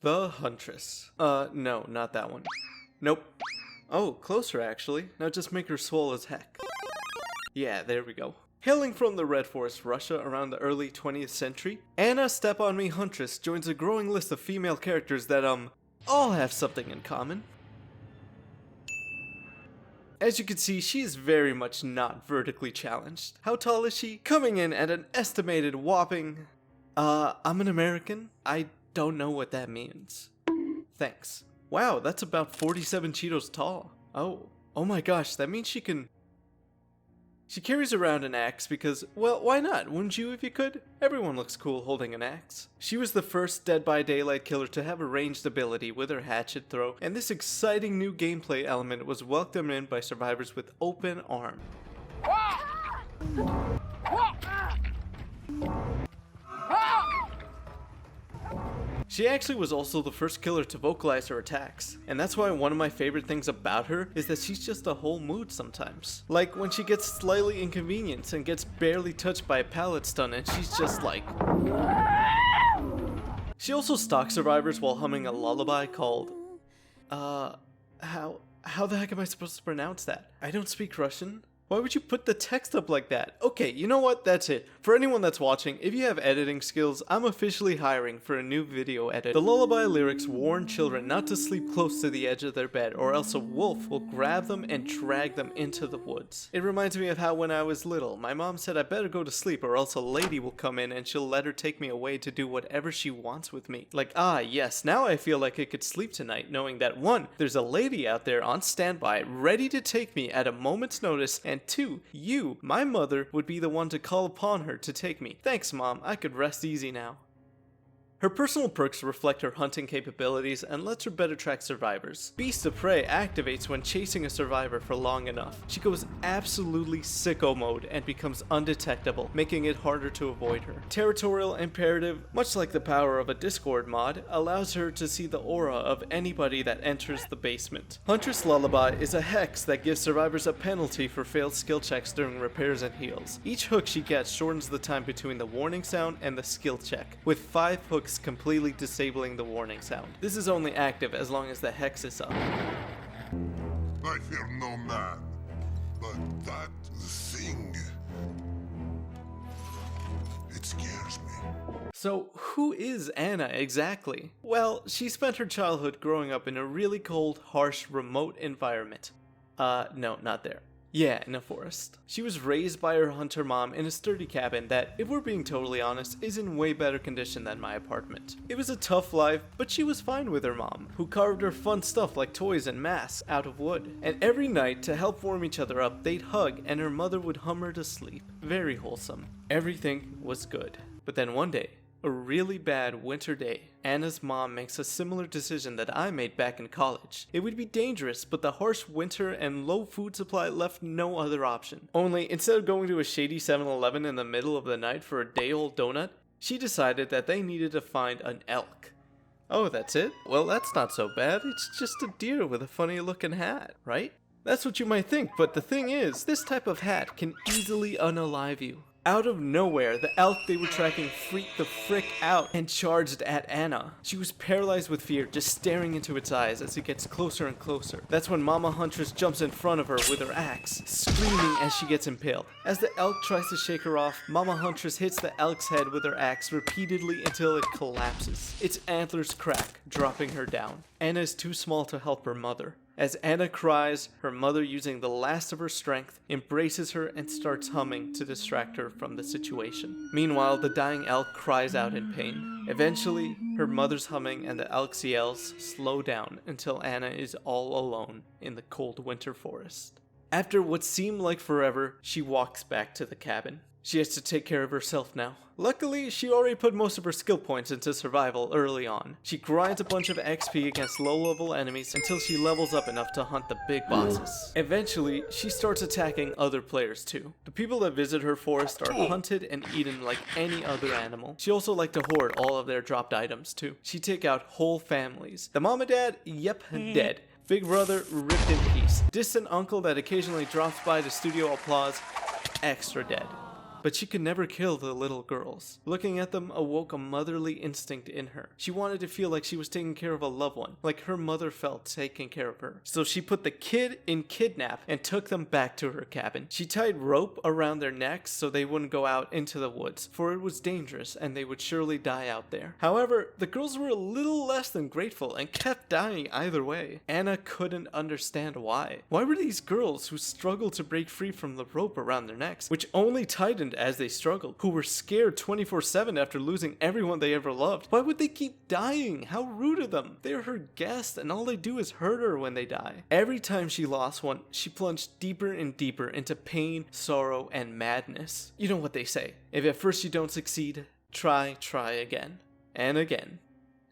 The Huntress. No, not that one. Nope. Oh, closer actually. Now just make her swole as heck. Yeah, there we go. Hailing from the Red Forest, Russia around the early 20th century, Anna Step On Me Huntress joins a growing list of female characters that, all have something in common. As you can see, she is very much not vertically challenged. How tall is she? Coming in at an estimated whopping... I'm an American. I don't know what that means. Thanks. Wow, that's about 47 Cheetos tall. Oh my gosh, that means she can... She carries around an axe because, well, why not? Wouldn't you if you could? Everyone looks cool holding an axe. She was the first Dead by Daylight killer to have a ranged ability with her hatchet throw, and this exciting new gameplay element was welcomed in by survivors with open arms. She actually was also the first killer to vocalize her attacks, and that's why one of my favorite things about her is that she's just a whole mood sometimes. Like when she gets slightly inconvenienced and gets barely touched by a pallet stun and she's just like... She also stalks survivors while humming a lullaby called... How the heck am I supposed to pronounce that? I don't speak Russian. Why would you put the text up like that? Okay, you know what? That's it. For anyone that's watching, if you have editing skills, I'm officially hiring for a new video edit. The lullaby lyrics warn children not to sleep close to the edge of their bed or else a wolf will grab them and drag them into the woods. It reminds me of how when I was little, my mom said I better go to sleep or else a lady will come in and she'll let her take me away to do whatever she wants with me. Like, yes, now I feel like I could sleep tonight knowing that 1, there's a lady out there on standby ready to take me at a moment's notice, and 2, you, my mother, would be the one to call upon her to take me. Thanks, Mom. I could rest easy now. Her personal perks reflect her hunting capabilities and lets her better track survivors. Beast of Prey activates when chasing a survivor for long enough. She goes absolutely sicko mode and becomes undetectable, making it harder to avoid her. Territorial Imperative, much like the power of a Discord mod, allows her to see the aura of anybody that enters the basement. Huntress Lullaby is a hex that gives survivors a penalty for failed skill checks during repairs and heals. Each hook she gets shortens the time between the warning sound and the skill check, with 5 hooks completely disabling the warning sound. This is only active as long as the hex is up. I fear no man, but that thing, it scares me. So who is Anna exactly? Well, she spent her childhood growing up in a really cold, harsh, remote environment. No, not there. Yeah, in a forest. She was raised by her hunter mom in a sturdy cabin that, if we're being totally honest, is in way better condition than my apartment. It was a tough life, but she was fine with her mom, who carved her fun stuff like toys and masks out of wood. And every night, to help warm each other up, they'd hug and her mother would hum her to sleep. Very wholesome. Everything was good. But then one day, a really bad winter day, Anna's mom makes a similar decision that I made back in college. It would be dangerous, but the harsh winter and low food supply left no other option. Only, instead of going to a shady 7-Eleven in the middle of the night for a day-old donut, she decided that they needed to find an elk. Oh, that's it? Well, that's not so bad. It's just a deer with a funny looking hat, right? That's what you might think, but the thing is, this type of hat can easily unalive you. Out of nowhere, the elk they were tracking freaked the frick out and charged at Anna. She was paralyzed with fear, just staring into its eyes as it gets closer and closer. That's when Mama Huntress jumps in front of her with her axe, screaming as she gets impaled. As the elk tries to shake her off, Mama Huntress hits the elk's head with her axe repeatedly until it collapses. Its antlers crack, dropping her down. Anna is too small to help her mother. As Anna cries, her mother, using the last of her strength, embraces her and starts humming to distract her from the situation. Meanwhile, the dying elk cries out in pain. Eventually, her mother's humming and the elk's yells slow down until Anna is all alone in the cold winter forest. After what seemed like forever, she walks back to the cabin. She has to take care of herself now. Luckily, she already put most of her skill points into survival early on. She grinds a bunch of XP against low-level enemies until she levels up enough to hunt the big bosses. Eventually, she starts attacking other players too. The people that visit her forest are hunted and eaten like any other animal. She also liked to hoard all of their dropped items too. She'd take out whole families. The mom and dad, yep, dead. Big brother, ripped in piece. Distant uncle that occasionally drops by to studio applause, extra dead. but she could never kill the little girls. Looking at them awoke a motherly instinct in her. She wanted to feel like she was taking care of a loved one, like her mother felt taking care of her. So she put the kid in kidnap and took them back to her cabin. She tied rope around their necks so they wouldn't go out into the woods, for it was dangerous and they would surely die out there. However, the girls were a little less than grateful and kept dying either way. Anna couldn't understand why. Why were these girls who struggled to break free from the rope around their necks, which only tightened as they struggled, who were scared 24/7 after losing everyone they ever loved, why would they keep dying? How rude of them. They're her guests and all they do is hurt her when they die. Every time she lost one, she plunged deeper and deeper into pain, sorrow, and madness. You know what they say, if at first you don't succeed, try again, and again,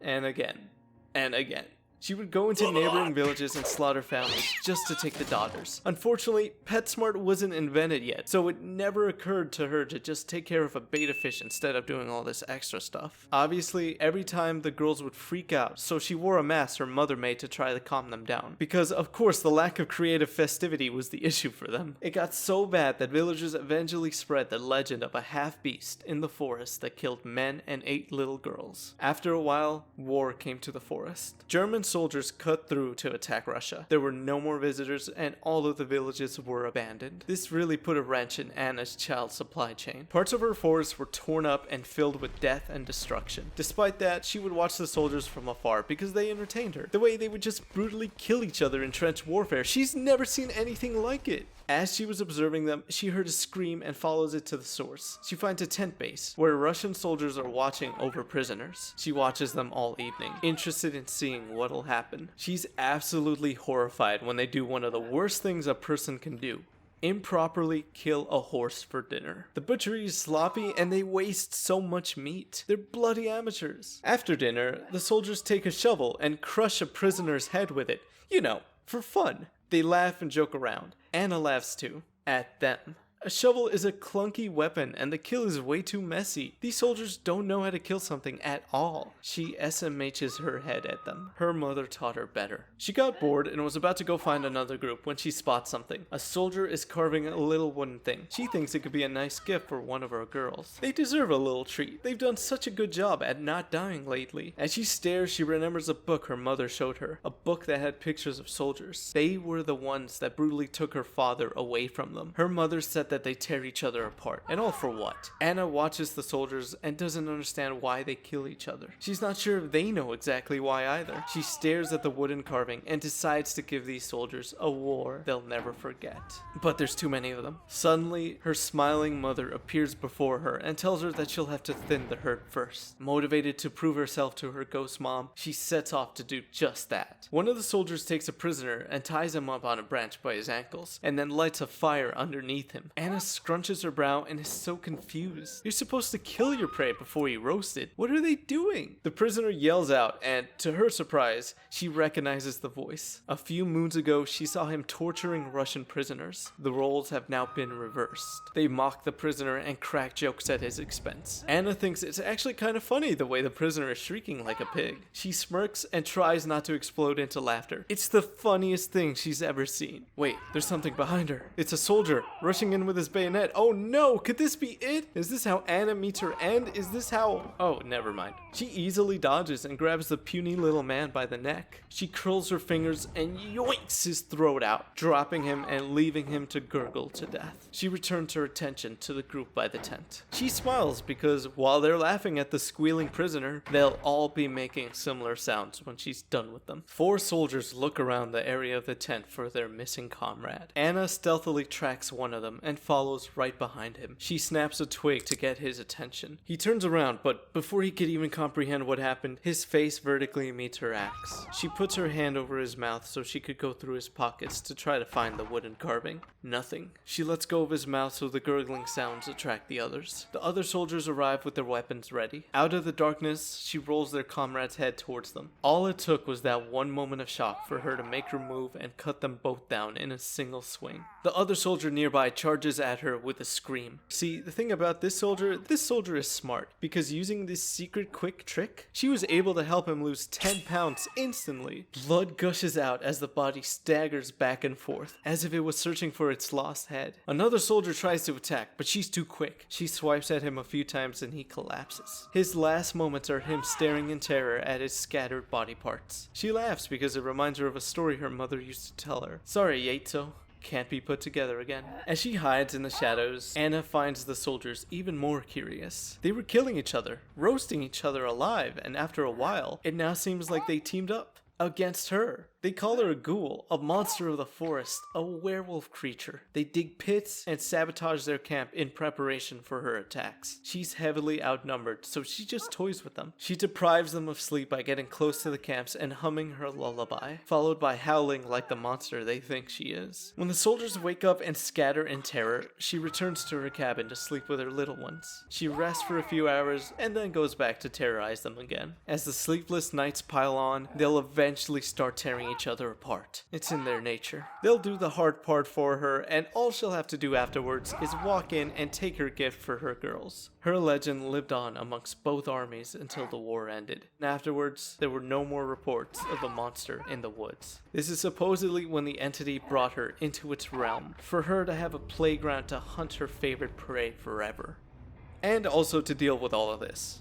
and again, and again. She would go into neighboring villages and slaughter families just to take the daughters. Unfortunately, PetSmart wasn't invented yet, so it never occurred to her to just take care of a beta fish instead of doing all this extra stuff. Obviously, every time the girls would freak out, so she wore a mask her mother made to try to calm them down. Because, of course, the lack of creative festivity was the issue for them. It got so bad that villagers eventually spread the legend of a half-beast in the forest that killed men and ate little girls. After a while, war came to the forest. German soldiers cut through to attack Russia. There were no more visitors and all of the villages were abandoned. This really put a wrench in Anna's child supply chain. Parts of her forest were torn up and filled with death and destruction. Despite that, she would watch the soldiers from afar because they entertained her. The way they would just brutally kill each other in trench warfare, she's never seen anything like it. As she was observing them, she heard a scream and follows it to the source. She finds a tent base where Russian soldiers are watching over prisoners. She watches them all evening, interested in seeing what'll happen. She's absolutely horrified when they do one of the worst things a person can do: improperly kill a horse for dinner. The butchery is sloppy and they waste so much meat. They're bloody amateurs. After dinner, the soldiers take a shovel and crush a prisoner's head with it. You know, for fun. They laugh and joke around. Anna laughs too. At them. A shovel is a clunky weapon and the kill is way too messy. These soldiers don't know how to kill something at all. She SMHs her head at them. Her mother taught her better. She got bored and was about to go find another group when she spots something. A soldier is carving a little wooden thing. She thinks it could be a nice gift for one of her girls. They deserve a little treat. They've done such a good job at not dying lately. As she stares, she remembers a book her mother showed her. A book that had pictures of soldiers. They were the ones that brutally took her father away from them. Her mother said that they tear each other apart. And all for what? Anna watches the soldiers and doesn't understand why they kill each other. She's not sure if they know exactly why either. She stares at the wooden carving and decides to give these soldiers a war they'll never forget. But there's too many of them. Suddenly, her smiling mother appears before her and tells her that she'll have to thin the herd first. Motivated to prove herself to her ghost mom, she sets off to do just that. One of the soldiers takes a prisoner and ties him up on a branch by his ankles, and then lights a fire underneath him. Anna scrunches her brow and is so confused. You're supposed to kill your prey before you roast it. What are they doing? The prisoner yells out, and to her surprise, she recognizes the voice. A few moons ago, she saw him torturing Russian prisoners. The roles have now been reversed. They mock the prisoner and crack jokes at his expense. Anna thinks it's actually kind of funny the way the prisoner is shrieking like a pig. She smirks and tries not to explode into laughter. It's the funniest thing she's ever seen. Wait, there's something behind her. It's a soldier rushing in with his bayonet. Oh no, could this be it? Is this how Anna meets her end? Is this how... Oh, never mind. She easily dodges and grabs the puny little man by the neck. She curls her fingers and yoinks his throat out, dropping him and leaving him to gurgle to death. She returns her attention to the group by the tent. She smiles because while they're laughing at the squealing prisoner, they'll all be making similar sounds when she's done with them. 4 soldiers look around the area of the tent for their missing comrade. Anna stealthily tracks one of them and follows right behind him. She snaps a twig to get his attention. He turns around, but before he could even comprehend what happened, his face vertically meets her axe. She puts her hand over his mouth so she could go through his pockets to try to find the wooden carving. Nothing. She lets go of his mouth so the gurgling sounds attract the others. The other soldiers arrive with their weapons ready. Out of the darkness, she rolls their comrade's head towards them. All it took was that one moment of shock for her to make her move and cut them both down in a single swing. The other soldier nearby charges charges at her with a scream. See, the thing about this soldier is smart, because using this secret quick trick, she was able to help him lose 10 pounds instantly. Blood gushes out as the body staggers back and forth, as if it was searching for its lost head. Another soldier tries to attack, but she's too quick. She swipes at him a few times and he collapses. His last moments are him staring in terror at his scattered body parts. She laughs because it reminds her of a story her mother used to tell her. Sorry, Yaito. Can't be put together again. As she hides in the shadows, Anna finds the soldiers even more curious. They were killing each other, roasting each other alive, and after a while, it now seems like they teamed up against her. They call her a ghoul, a monster of the forest, a werewolf creature. They dig pits and sabotage their camp in preparation for her attacks. She's heavily outnumbered, so she just toys with them. She deprives them of sleep by getting close to the camps and humming her lullaby, followed by howling like the monster they think she is. When the soldiers wake up and scatter in terror, she returns to her cabin to sleep with her little ones. She rests for a few hours and then goes back to terrorize them again. As the sleepless nights pile on, they'll eventually start tearing each other apart. It's in their nature. They'll do the hard part for her, and all she'll have to do afterwards is walk in and take her gift for her girls. Her legend lived on amongst both armies until the war ended. And afterwards, there were no more reports of the monster in the woods. This is supposedly when the entity brought her into its realm, for her to have a playground to hunt her favorite prey forever. And also to deal with all of this,